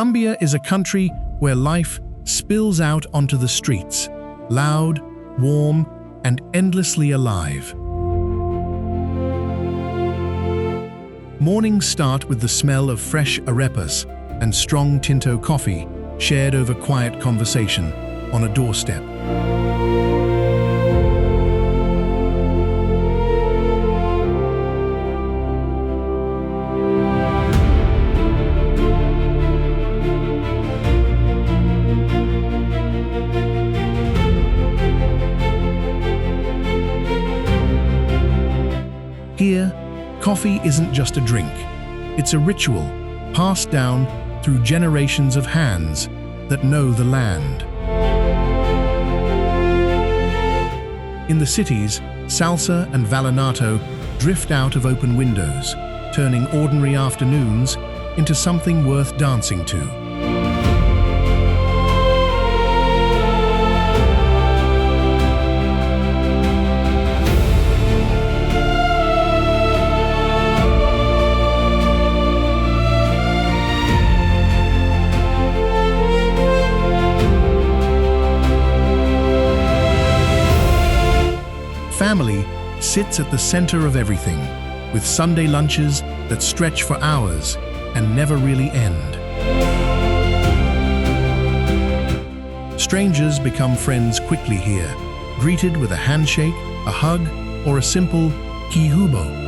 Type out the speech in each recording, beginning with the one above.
Colombia is a country where life spills out onto the streets, loud, warm, and endlessly alive. Mornings start with the smell of fresh arepas and strong tinto coffee shared over quiet conversation on a doorstep. Here, coffee isn't just a drink. It's a ritual passed down through generations of hands that know the land. In the cities, salsa and vallenato drift out of open windows, turning ordinary afternoons into something worth dancing to. Family sits at the center of everything, with Sunday lunches that stretch for hours and never really end. Strangers become friends quickly here, greeted with a handshake, a hug, or a simple "Ki hubo."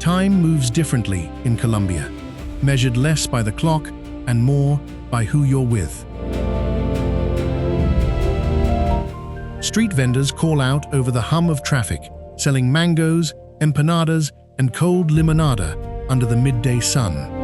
Time moves differently in Colombia, measured less by the clock and more by who you're with. Street vendors call out over the hum of traffic, selling mangoes, empanadas, and cold limonada under the midday sun.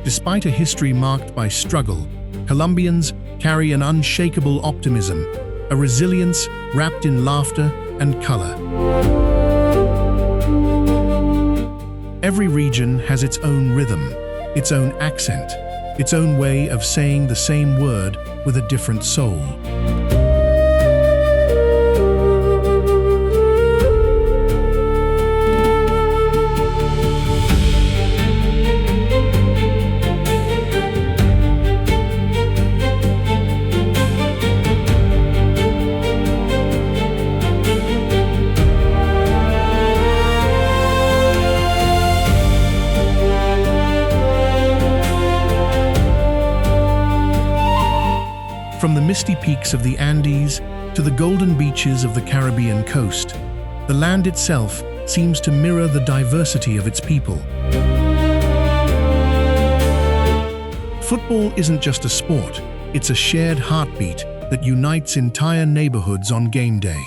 Despite a history marked by struggle, Colombians carry an unshakable optimism, a resilience wrapped in laughter and color. Every region has its own rhythm, its own accent, its own way of saying the same word with a different soul. From the misty peaks of the Andes to the golden beaches of the Caribbean coast, the land itself seems to mirror the diversity of its people. Football isn't just a sport, it's a shared heartbeat that unites entire neighborhoods on game day.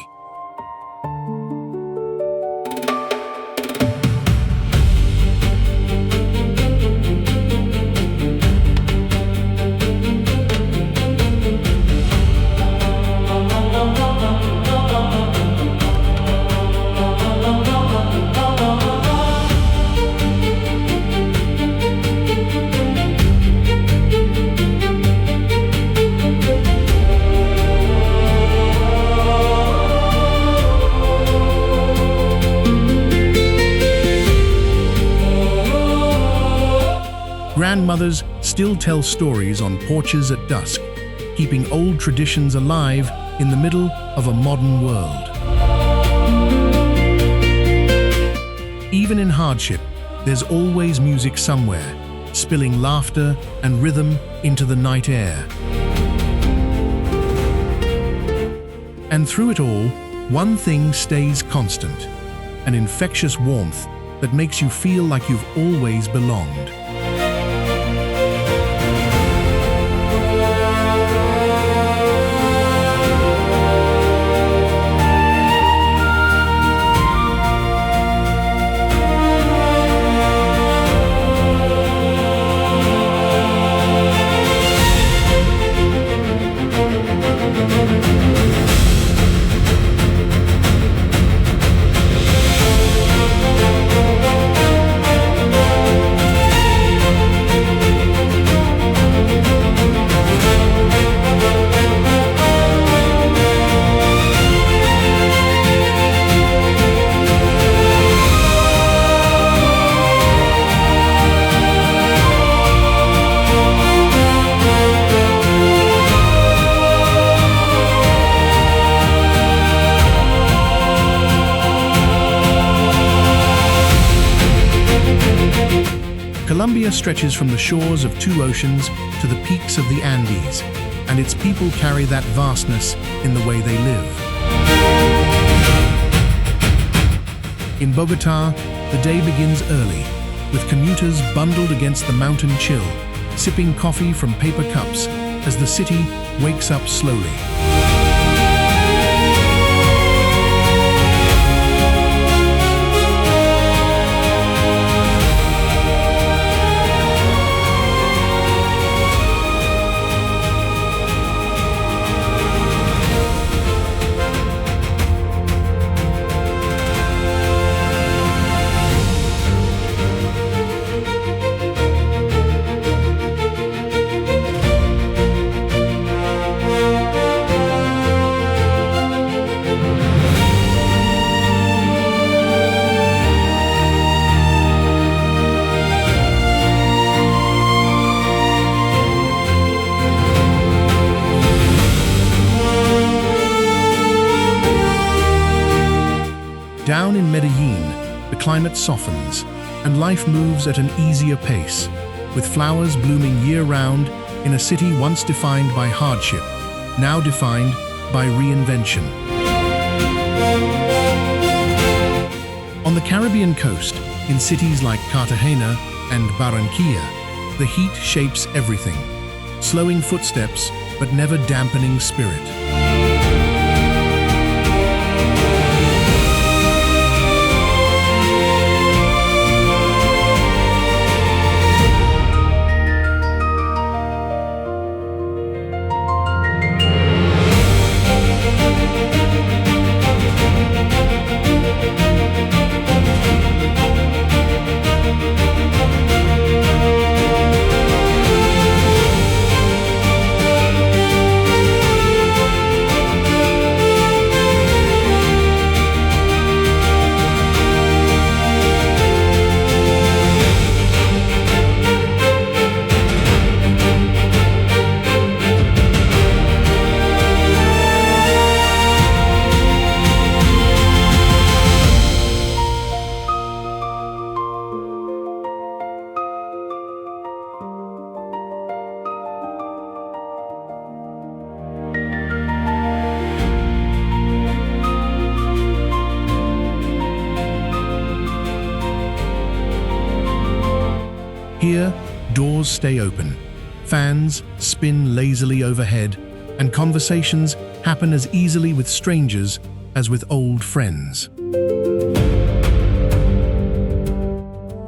Grandmothers still tell stories on porches at dusk, keeping old traditions alive in the middle of a modern world. Even in hardship, there's always music somewhere, spilling laughter and rhythm into the night air. And through it all, one thing stays constant: an infectious warmth that makes you feel like you've always belonged. Colombia stretches from the shores of two oceans to the peaks of the Andes, and its people carry that vastness in the way they live. In Bogota, the day begins early, with commuters bundled against the mountain chill, sipping coffee from paper cups as the city wakes up slowly. Down in Medellin, the climate softens, and life moves at an easier pace, with flowers blooming year-round in a city once defined by hardship, now defined by reinvention. On the Caribbean coast, in cities like Cartagena and Barranquilla, the heat shapes everything, slowing footsteps but never dampening spirit. Here, doors stay open, fans spin lazily overhead, and conversations happen as easily with strangers as with old friends.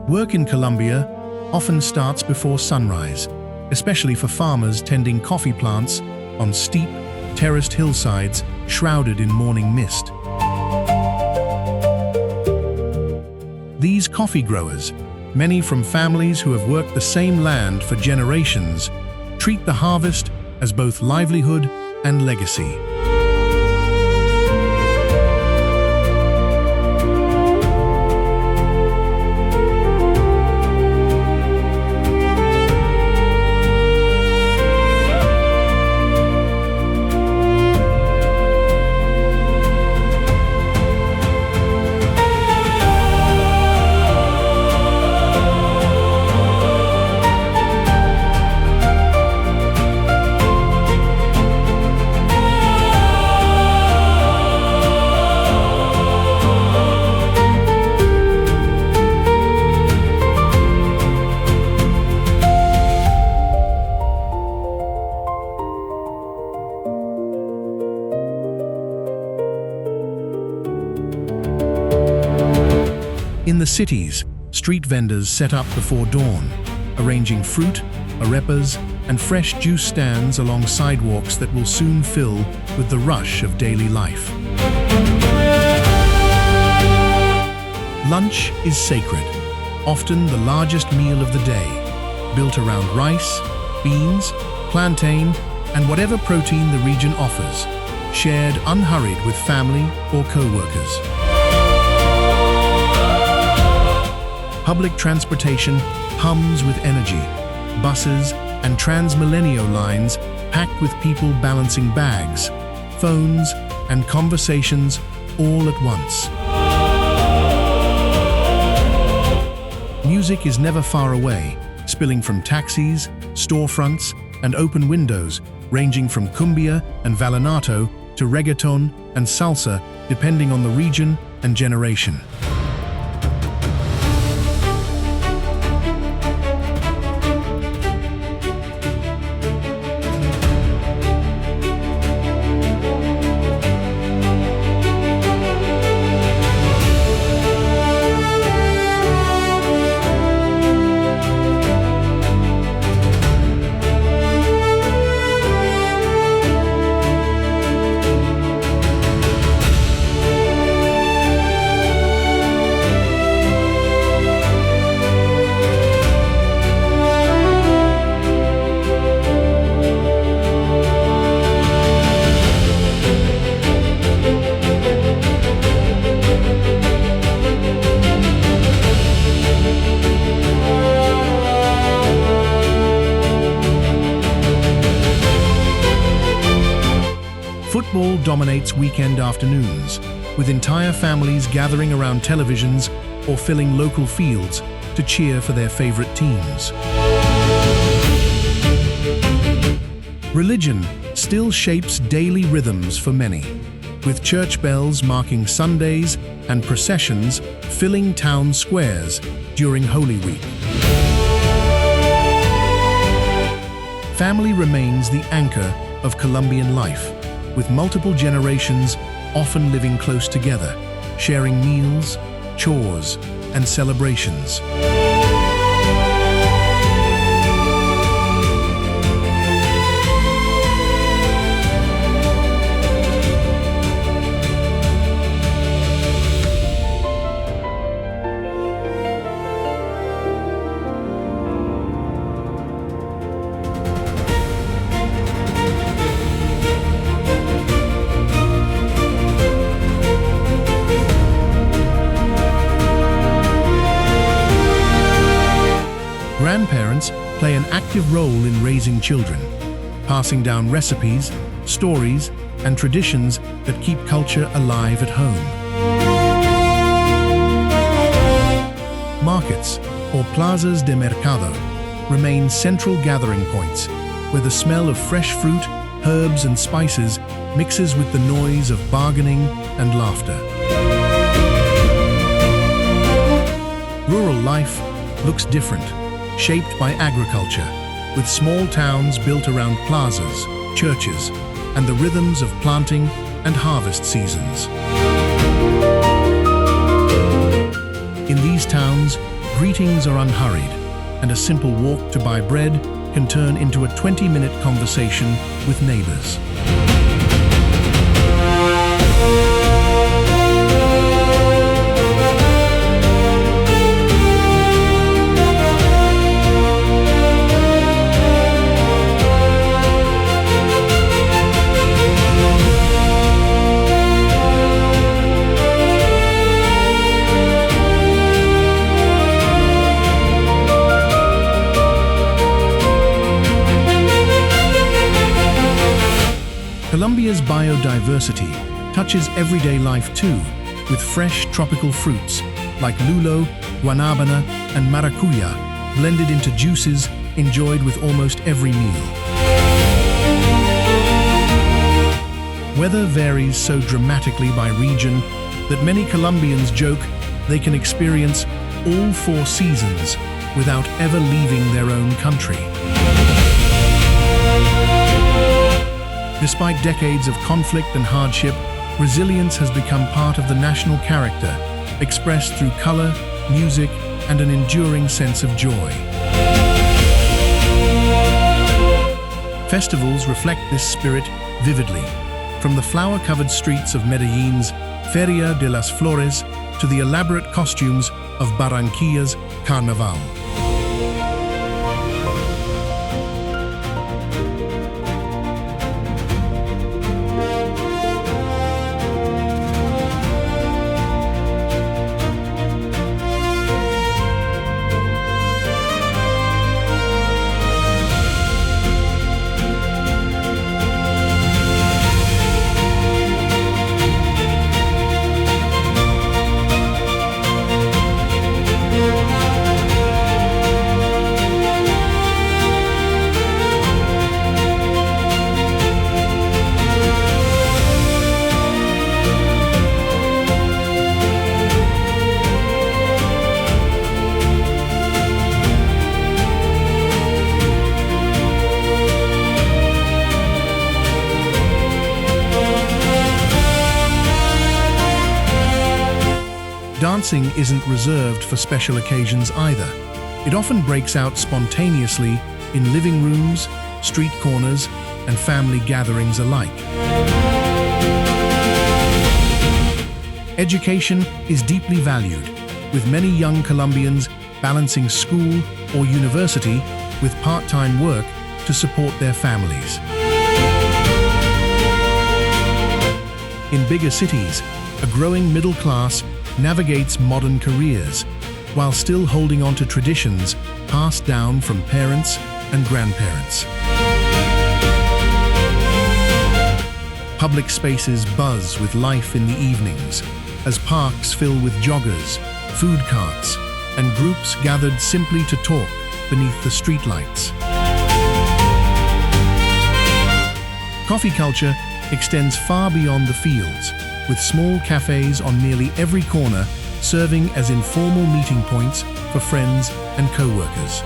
Work in Colombia often starts before sunrise, especially for farmers tending coffee plants on steep, terraced hillsides shrouded in morning mist. These coffee growers, many from families who have worked the same land for generations, treat the harvest as both livelihood and legacy. In the cities, street vendors set up before dawn, arranging fruit, arepas, and fresh juice stands along sidewalks that will soon fill with the rush of daily life. Lunch is sacred, often the largest meal of the day, built around rice, beans, plantain, and whatever protein the region offers, shared unhurried with family or co-workers. Public transportation hums with energy, buses and Transmilenio lines packed with people balancing bags, phones, and conversations all at once. Music is never far away, spilling from taxis, storefronts, and open windows, ranging from cumbia and vallenato to reggaeton and salsa, depending on the region and generation. Football dominates weekend afternoons, with entire families gathering around televisions or filling local fields to cheer for their favorite teams. Religion still shapes daily rhythms for many, with church bells marking Sundays and processions filling town squares during Holy Week. Family remains the anchor of Colombian life, with multiple generations often living close together, sharing meals, chores, and celebrations. Grandparents play an active role in raising children, passing down recipes, stories, and traditions that keep culture alive at home. Markets, or plazas de mercado, remain central gathering points, where the smell of fresh fruit, herbs, and spices mixes with the noise of bargaining and laughter. Rural life looks different, shaped by agriculture, with small towns built around plazas, churches, and the rhythms of planting and harvest seasons. In these towns, greetings are unhurried, and a simple walk to buy bread can turn into a 20-minute conversation with neighbors. Colombia's biodiversity touches everyday life too, with fresh tropical fruits like lulo, guanabana, and maracuya blended into juices enjoyed with almost every meal. Weather varies so dramatically by region that many Colombians joke they can experience all 4 seasons without ever leaving their own country. Despite decades of conflict and hardship, resilience has become part of the national character, expressed through color, music, and an enduring sense of joy. Festivals reflect this spirit vividly, from the flower-covered streets of Medellin's Feria de las Flores to the elaborate costumes of Barranquilla's Carnaval. Dancing isn't reserved for special occasions either. It often breaks out spontaneously in living rooms, street corners, and family gatherings alike. Education is deeply valued, with many young Colombians balancing school or university with part-time work to support their families. In bigger cities, a growing middle class navigates modern careers, while still holding on to traditions passed down from parents and grandparents. Public spaces buzz with life in the evenings, as parks fill with joggers, food carts, and groups gathered simply to talk beneath the streetlights. Coffee culture extends far beyond the fields, with small cafes on nearly every corner serving as informal meeting points for friends and co-workers.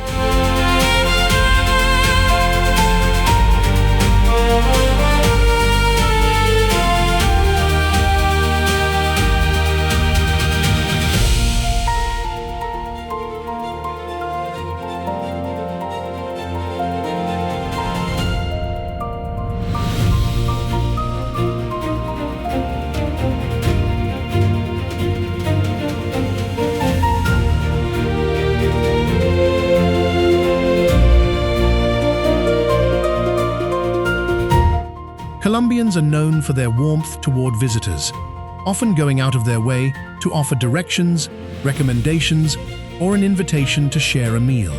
Colombians are known for their warmth toward visitors, often going out of their way to offer directions, recommendations, or an invitation to share a meal.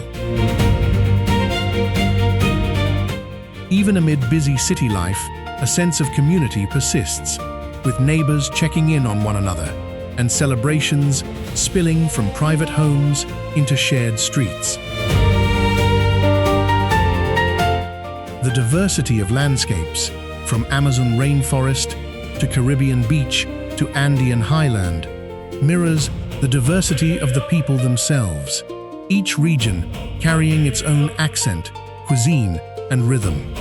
Even amid busy city life, a sense of community persists, with neighbors checking in on one another and celebrations spilling from private homes into shared streets. The diversity of landscapes, from Amazon rainforest to Caribbean beach to Andean highland, mirrors the diversity of the people themselves, each region carrying its own accent, cuisine, and rhythm.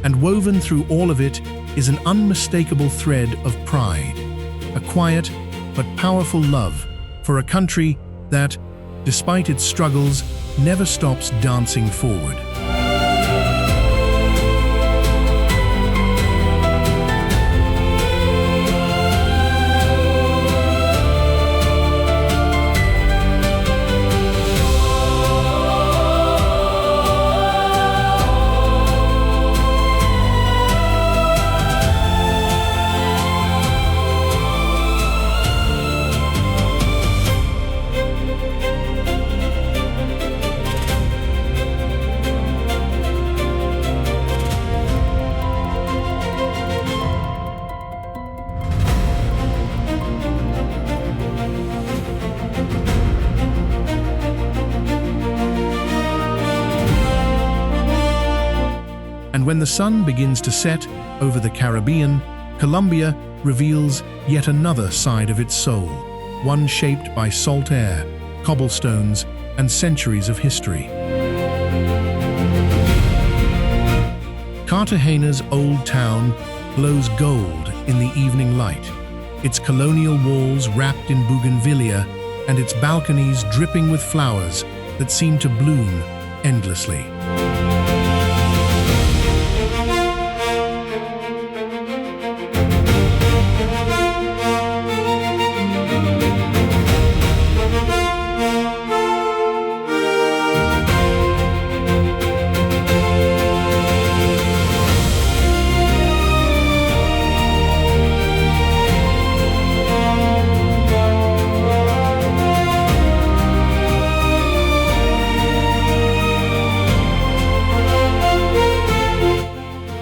And woven through all of it is an unmistakable thread of pride, a quiet but powerful love for a country that, despite its struggles, never stops dancing forward. when the sun begins to set over the Caribbean, Colombia reveals yet another side of its soul, one shaped by salt air, cobblestones, and centuries of history. Cartagena's old town glows gold in the evening light, its colonial walls wrapped in bougainvillea and its balconies dripping with flowers that seem to bloom endlessly.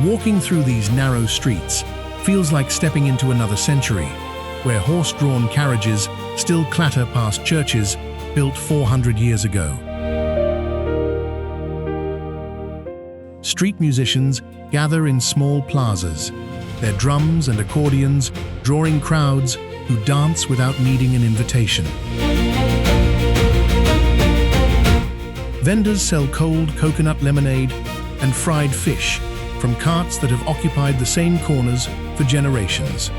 Walking through these narrow streets feels like stepping into another century, where horse-drawn carriages still clatter past churches built 400 years ago. Street musicians gather in small plazas, their drums and accordions drawing crowds who dance without needing an invitation. Vendors sell cold coconut lemonade and fried fish from carts that have occupied the same corners for generations.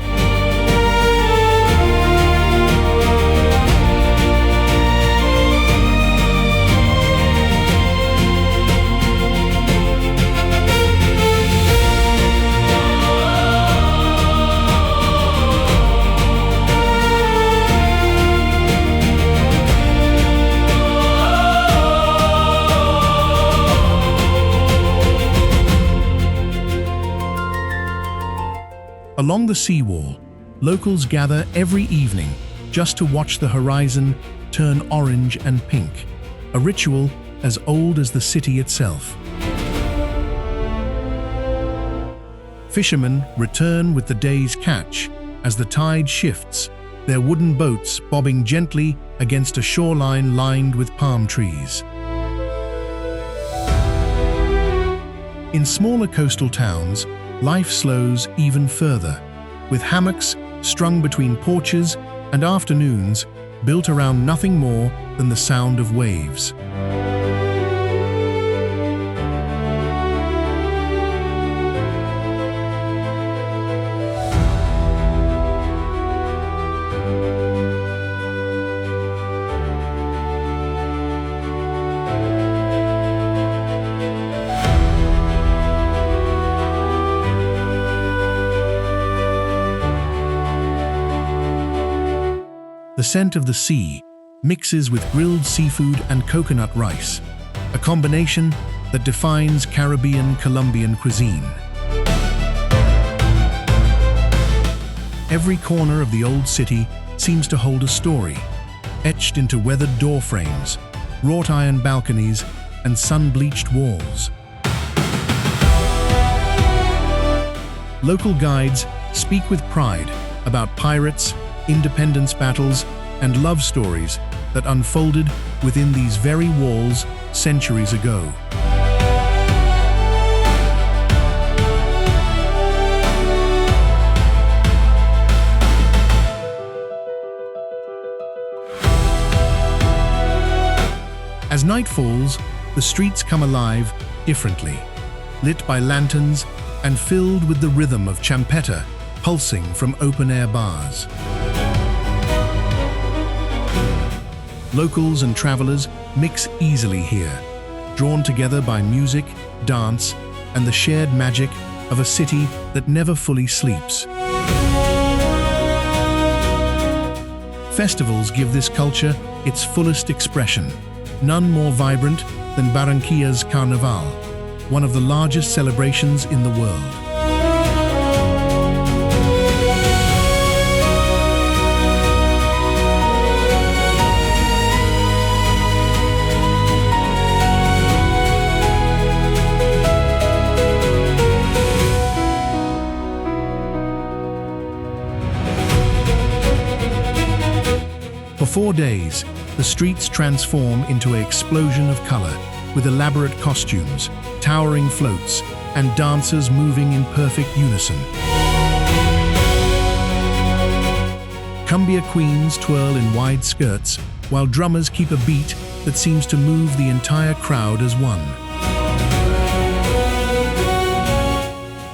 Along the seawall, locals gather every evening just to watch the horizon turn orange and pink, a ritual as old as the city itself. Fishermen return with the day's catch as the tide shifts, their wooden boats bobbing gently against a shoreline lined with palm trees. In smaller coastal towns, life slows even further, with hammocks strung between porches and afternoons built around nothing more than the sound of waves. The scent of the sea mixes with grilled seafood and coconut rice, a combination that defines Caribbean Colombian cuisine. Every corner of the old city seems to hold a story, etched into weathered door frames, wrought iron balconies, and sun-bleached walls. Local guides speak with pride about pirates, independence battles, and love stories that unfolded within these very walls centuries ago. As night falls, the streets come alive differently, lit by lanterns and filled with the rhythm of champeta pulsing from open-air bars. Locals and travelers mix easily here, drawn together by music, dance, and the shared magic of a city that never fully sleeps. Festivals give this culture its fullest expression, none more vibrant than Barranquilla's Carnival, one of the largest celebrations in the world. For 4 days, the streets transform into an explosion of color, with elaborate costumes, towering floats, and dancers moving in perfect unison. Cumbia queens twirl in wide skirts, while drummers keep a beat that seems to move the entire crowd as one.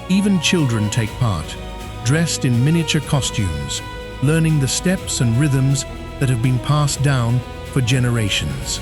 Even children take part, dressed in miniature costumes, learning the steps and rhythms that have been passed down for generations.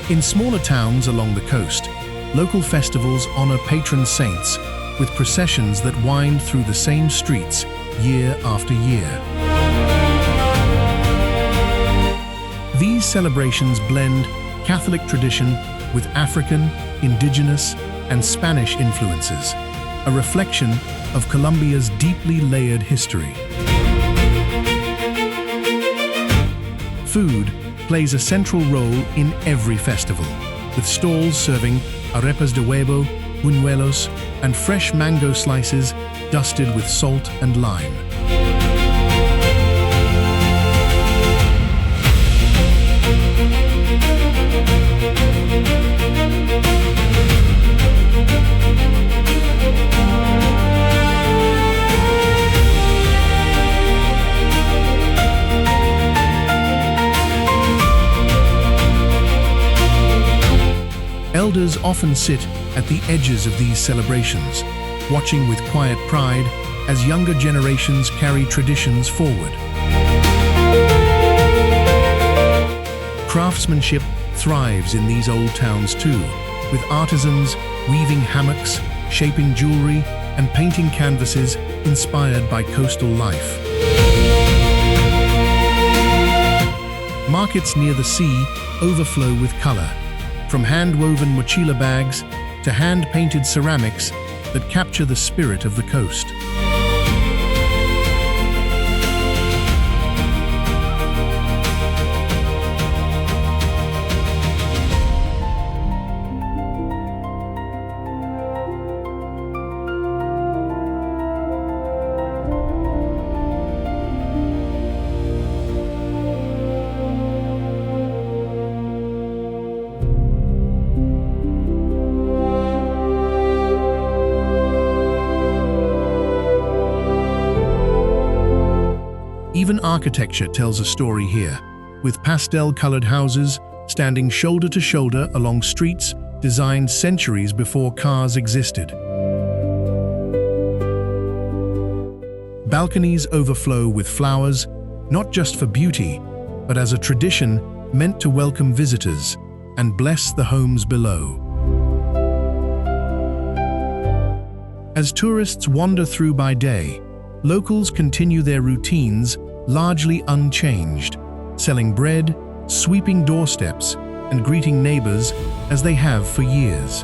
In smaller towns along the coast, local festivals honor patron saints with processions that wind through the same streets year after year. These celebrations blend Catholic tradition with African, indigenous, and Spanish influences, a reflection of Colombia's deeply layered history. Food plays a central role in every festival, with stalls serving arepas de huevo, buñuelos, and fresh mango slices dusted with salt and lime. Elders often sit at the edges of these celebrations, watching with quiet pride as younger generations carry traditions forward. Craftsmanship thrives in these old towns too, with artisans weaving hammocks, shaping jewelry, and painting canvases inspired by coastal life. Markets near the sea overflow with color, from hand-woven mochila bags to hand-painted ceramics that capture the spirit of the coast. Even architecture tells a story here, with pastel-colored houses standing shoulder to shoulder along streets designed centuries before cars existed. Balconies overflow with flowers, not just for beauty, but as a tradition meant to welcome visitors and bless the homes below. As tourists wander through by day, locals continue their routines largely unchanged, selling bread, sweeping doorsteps, and greeting neighbors as they have for years.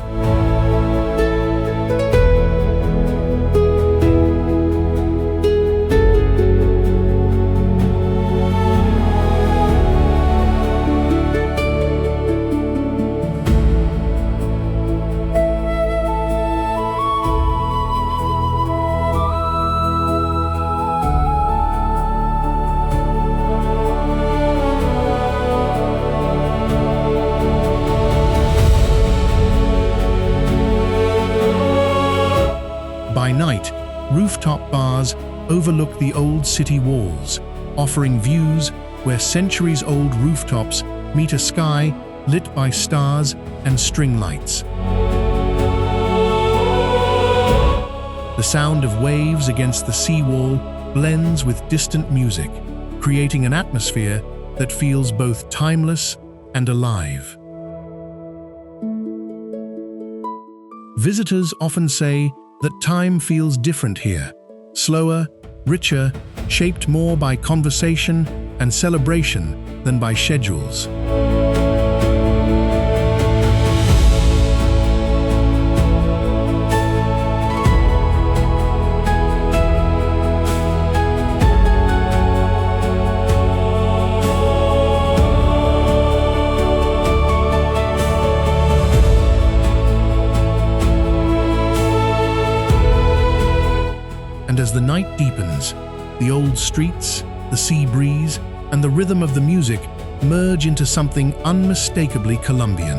By night, rooftop bars overlook the old city walls, offering views where centuries-old rooftops meet a sky lit by stars and string lights. The sound of waves against the seawall blends with distant music, creating an atmosphere that feels both timeless and alive. Visitors often say that time feels different here, slower, richer, shaped more by conversation and celebration than by schedules. the night deepens, the old streets, the sea breeze, and the rhythm of the music merge into something unmistakably Colombian.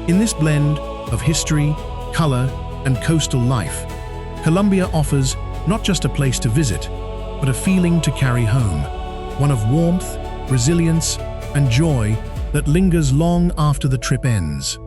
In this blend of history, color, and coastal life, Colombia offers not just a place to visit, but a feeling to carry home, one of warmth, resilience, and joy that lingers long after the trip ends.